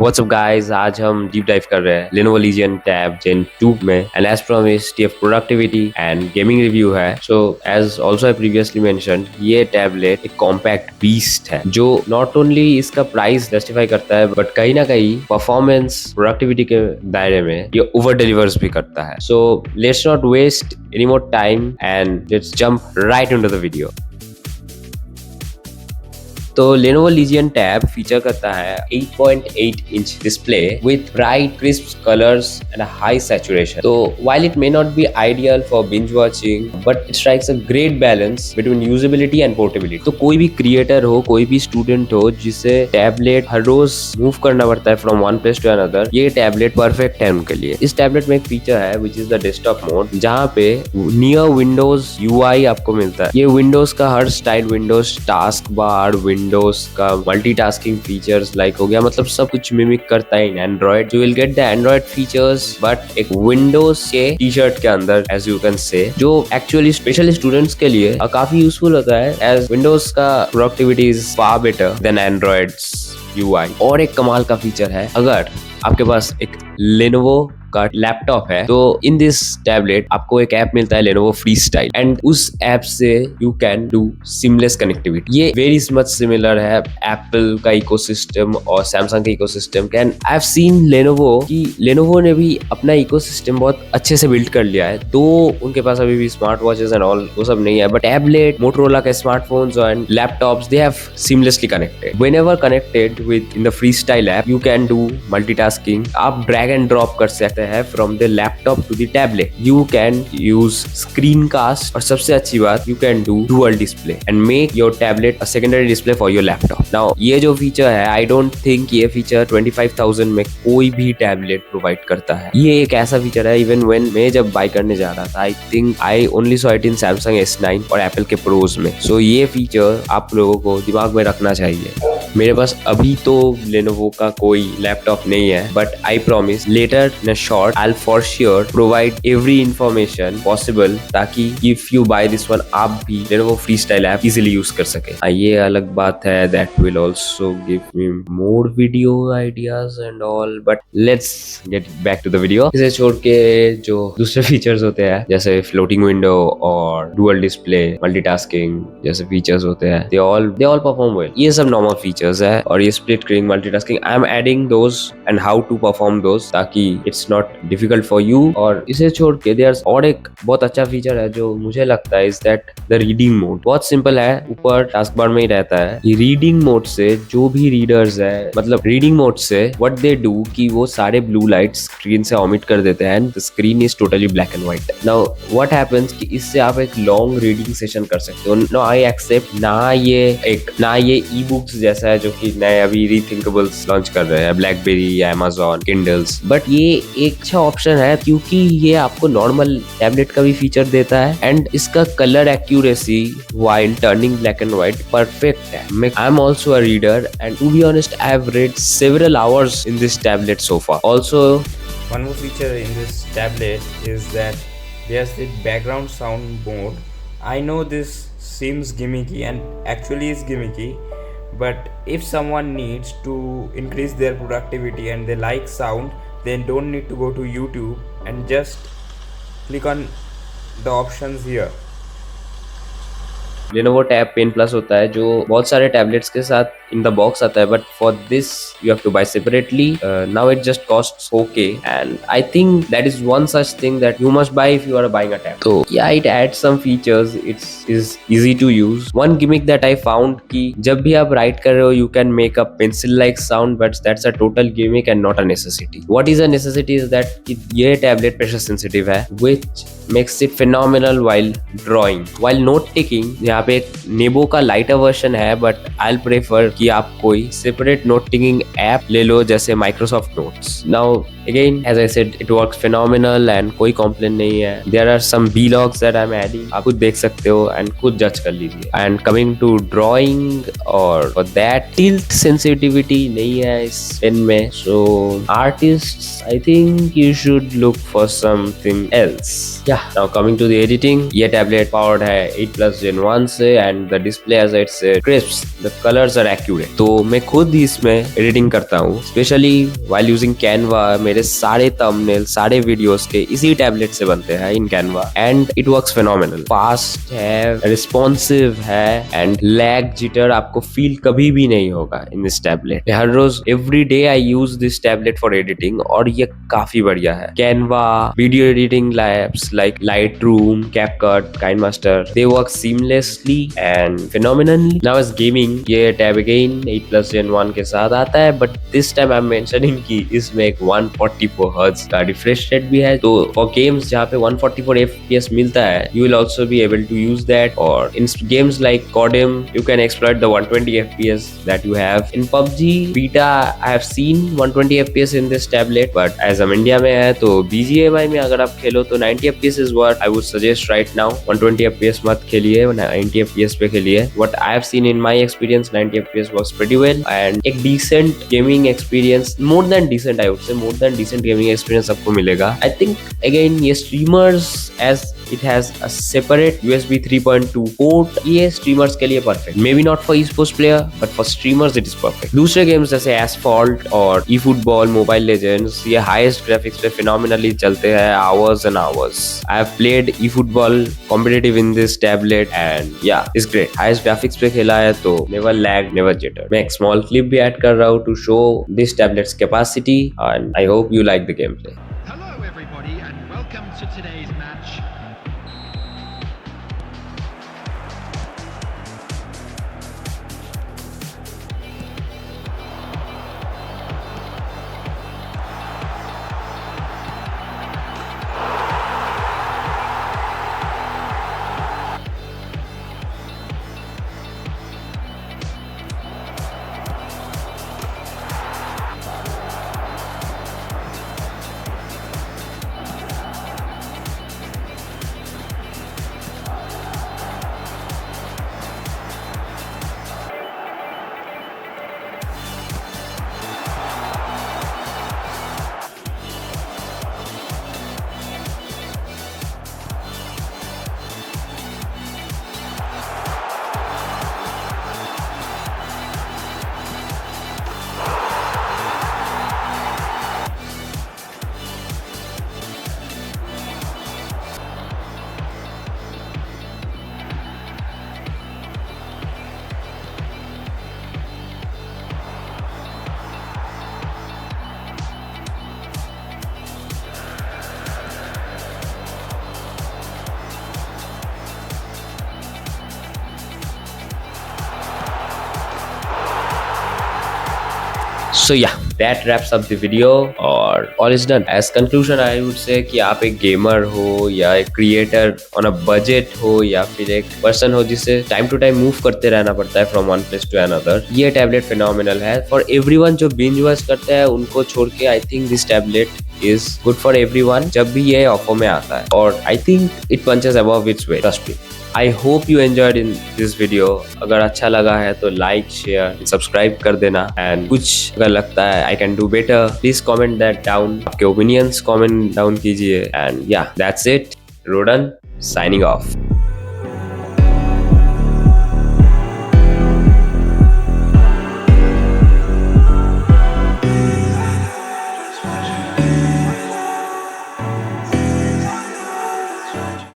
WhatsApp guys, आज हम deep dive कर रहे हैं Lenovo Legion Tab Gen 2 में एंड एज प्रॉमिस्ड ये प्रोडक्टिविटी एंड गेमिंग रिव्यू है। So as also I previously mentioned, ये टैबलेट एक कॉम्पैक्ट बीस्ट है जो नॉट ओनली इसका प्राइस जस्टिफाई करता है बट कहीं ना कहीं परफॉर्मेंस प्रोडक्टिविटी के दायरे में ये ओवर डिलीवर्स भी करता है। So let's not waste any more time and let's jump right into the video. तो Lenovo Legion Tab फीचर करता है 8.8 inch display with bright crisp colors and a high saturation. So while it may not be ideal for binge watching, but it strikes a great balance between usability and portability. तो कोई भी creator हो, कोई भी student हो जिसे tablet हर रोज move करना पड़ता है from one place to another, ये टैबलेट परफेक्ट है उनके लिए। इस टैबलेट में एक फीचर है which is the desktop mode, जहाँ पे नियर विंडोज UI आपको मिलता है। ये विंडोज का हर style, Windows taskbar, Windows का मल्टीटास्किंग फीचर्स लाइक हो गया, मतलब सब कुछ मिमिक करता है in Android. You will get the Android features but एक विंडोज के टी शर्ट के अंदर, एज यू कैन से, जो एक्चुअली स्पेशली स्टूडेंट्स के लिए काफी यूजफुल होता है, एज विंडोज का productivity is far better than androids UI। और एक कमाल का फीचर है, अगर आपके पास एक Lenovo का लैपटॉप है तो इन दिस टैबलेट आपको एक ऐप मिलता है Lenovo Freestyle, एंड उस ऐप से you can do seamless connectivity. ये वेरी मच सिमिलर है एप्पल का इकोसिस्टम और सैमसंग का ecosystem. And I have seen Lenovo ने भी अपना इकोसिस्टम बहुत अच्छे से बिल्ड कर लिया है। तो उनके पास अभी भी स्मार्ट वॉचेस एंड ऑल वो सब नहीं है, बट टैबलेट, मोटोरोला के smartphones and laptops, they have seamlessly connected. Whenever connected with in the Freestyle app, you can do multitasking. आप ड्रैग एंड ड्रॉप कर सकते है from the laptop to the tablet. You can use screencast और सबसे अच्छी बात, you can do dual display and make your tablet a secondary display for your laptop. Now ये जो फीचर है, I don't think ये फीचर 25,000 में कोई भी टैबलेट प्रोवाइड करता है। ये एक ऐसा फीचर है, इवन when मैं जब बाय करने जा रहा था, I think I only saw it in Samsung S9 और Apple के प्रोज में। So ये फीचर आप लोगों को दिमाग में रखना चाहिए। मेरे पास अभी तो Lenovo का कोई लैपटॉप नहीं है, but I promise later in a short I'll for sure provide every information possible, ताकि if you buy this one आप भी Lenovo Freestyle app easily use कर सके। ये अलग बात है, that will also give me more video ideas and all, but let's get back to the video। इसे छोड़ के जो दूसरे फीचर्स होते हैं जैसे फ्लोटिंग विंडो और डुअल डिस्प्ले, मल्टीटास्किंग जैसे फीचर्स होते हैं, they all perform well। ये सब नॉर्मल फीचर्स है, और ये split screen, multitasking, I am adding those and how to perform those ताकि it's not difficult for you. और इसे छोड़ के देयर और एक बहुत अच्छा फीचर है जो मुझे लगता है, is that the reading mode. बहुत सिंपल है, ऊपर टास्क बार में ही रहता है। ये रीडिंग मोड से जो भी रीडर्स है, मतलब रीडिंग मोड से व्हाट दे डू कि वो सारे ब्लू लाइट स्क्रीन से ऑमिट कर देते हैं and the screen is totally black and white. Now what happens कि इससे आप एक लॉन्ग रीडिंग सेशन कर सकते हो। नो आई एक्सेप्ट, ना ये ई बुक्स जैसा है जो कि नए अभी रीथिंकेबल्स लॉन्च कर रहे हैं, ब्लैकबेरी या अमेज़न किंडल्स, बट ये एक अच्छा ऑप्शन है क्योंकि ये आपको नॉर्मल टैबलेट का भी फीचर देता है, एंड इसका colour accuracy while turning black and white perfect है। I am also a reader and to be honest I have read several hours in this tablet so far. Also, one more feature in this tablet is that there's the background sound mode. I know this seems gimmicky and actually is gimmicky, but if someone needs to increase their productivity and they like sound, then don't need to go to YouTube and just click on the options here. Lenovo Tab Pen Plus होता है जो बहुत सारे tablets के साथ in the box आता है, but for this you have to buy separately. Now it just costs okay, and I think that is one such thing that you must buy if you are buying a tab. तो या it adds some features, it's is easy to use. One gimmick that I found कि जब भी आप write कर रहे हो, you can make a pencil like sound, but that's a total gimmick and not a necessity. What is a necessity is that ये tablet pressure sensitive है, which makes it phenomenal while drawing. While note taking, यहाँ पे एक नेबो का lighter version है, but I will prefer कि आप कोई सेपरेट नोट टेकिंग ऐप ले लो जैसे Microsoft notes. Now again as I said, it works phenomenal and कोई कंप्लेन नहीं है। There are some vlogs that I am adding, आप खुद देख सकते हो एंड खुद जज कर लीजिए। एंड कमिंग टू ड्रॉइंग, और फॉर दैट टिल्ट सेंसिटिविटी नहीं है इस पेन में, so artist I think you should look for something else. या now coming to the editing, ये टैबलेट पावर्ड है 8+ Gen 1 से and the display as it's crisp, the colours are accurate. तो मैं खुद ही इसमें एडिटिंग करता हूँ, स्पेशली व्हाइल यूजिंग कैनवा। मेरे सारे थंबनेल, सारे वीडियोस के इसी टैबलेट से बनते हैं in Canva and it works phenomenal. Fast है, रिस्पॉन्सिव है एंड लैग जिटर आपको फील कभी भी नहीं होगा इन दिस टैबलेट। हर रोज every day I use this tablet for editing और ये काफी बढ़िया है। Canva, video editing labs like Lightroom, CapCut, KineMaster, they work seamlessly and phenomenally. Now as gaming, ये टैब अगेन 8+ Gen 1 के साथ आता है, but this time I am mentioning कि इसमें एक 144 हर्ट्ज का रिफ्रेश रेट भी है। तो फॉर गेम्स जहाँ पे 144 FPS मिलता है, you will also be able to use that. और in games like CODM, you can exploit the 120 FPS that you have. In PUBG Beta, I have seen 120 FPS in this tablet, but as हम India में है तो BGMI में अगर आप खेलो तो 90 FPS is what I would suggest right now. 120 FPS मत खेलिए, 90 FPS पे खेलिए। What I have seen in my experience, 90 FPS works pretty well and एक decent gaming experience, more than decent I would say, more than decent gaming experience आपको मिलेगा। I think again ये streamers, as it has a separate USB 3.2 port, ये streamers के लिए perfect, maybe not for esports player but for streamers it is perfect। दूसरे games जैसे Asphalt और eFootball, Mobile Legends, ये highest graphics पे phenomenally चलते हैं hours and hours। I have played eFootball competitive in this tablet and yeah, it's great। highest graphics पे खेला है तो never lag, never jitter। मैं एक small clip भी add कर रहा हूँ to show this tablet's capacity and I hope you like the gameplay। Hello everybody and welcome to today's match. So yeah, that wraps up the video और all is done. As conclusion I would say कि आप एक gamer हो या एक creator on a budget हो या फिर एक पर्सन हो जिसे टाइम टू टाइम मूव करते रहना पड़ता है from one place to another, ये टैबलेट फिनोमिनल है फॉर एवरीवन। जो बिंज वॉच करते हैं उनको छोड़ के I think this tablet is good for everyone जब भी ये ऑफर में आता है और I think it punches above its weight, trust me. I hope you enjoyed in this video. अगर अच्छा लगा है तो लाइक, शेयर, सब्सक्राइब कर देना एंड कुछ अगर लगता है I can do better, please comment that down. आपके ओपिनियंस कमेंट डाउन कीजिए एंड या दैट्स इट। रोडन साइनिंग ऑफ।